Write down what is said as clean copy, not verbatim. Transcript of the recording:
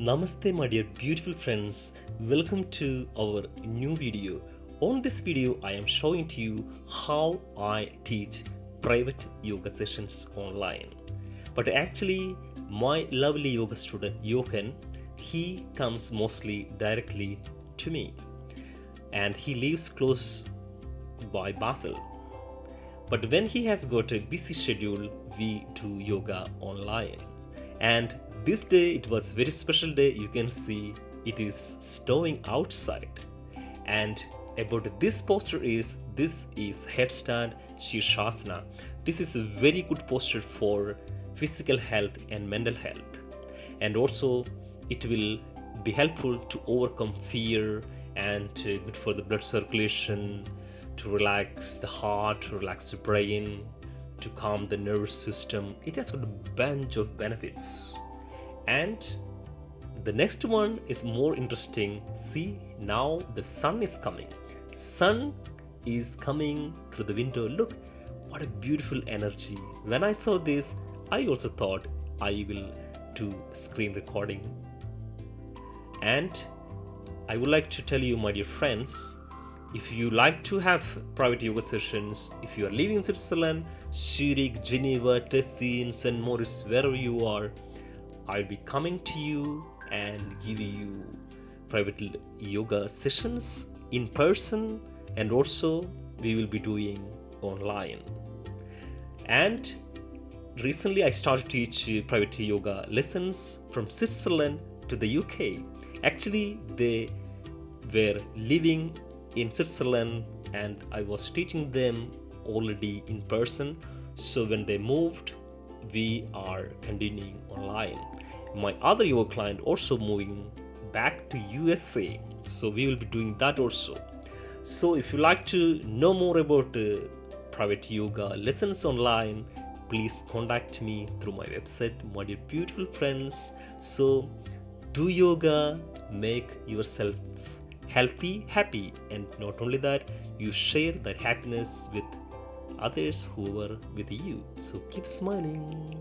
Namaste my dear beautiful friends, welcome to our new video. On this video I am showing to you how I teach private yoga sessions online. But actually my lovely yoga student Johan, he comes mostly directly to me and he lives close by Basel. But when he has got a busy schedule, we do yoga online. And this day it was very special day. You can see it is snowing outside. And about this posture is, this is headstand Shirshasana. This is a very good posture for physical health and mental health. And also it will be helpful to overcome fear and good for the blood circulation, to relax the heart, to relax the brain, to calm the nervous system. It has got a bunch of benefits. And the next one is more interesting. See, now the sun is coming. Sun is coming through the window. Look, what a beautiful energy. When I saw this, I also thought I will do screen recording. And I would like to tell you, my dear friends, if you like to have private yoga sessions, if you are living in Switzerland, Zürich, Geneva, Tessin, St Moritz, wherever you are, I'll be coming to you and giving you private yoga sessions in person, and also we will be doing online. And recently I started to teach private yoga lessons from Switzerland to the UK. Actually, they were living in Switzerland and I was teaching them already in person. So when they moved, we are continuing online. My other yoga client also moving back to USA, so we will be doing that also. So if you like to know more about private yoga lessons online, please contact me through my website, my dear beautiful friends. So do yoga, make yourself healthy, happy, and not only that, you share that happiness with others who are with you. So keep smiling.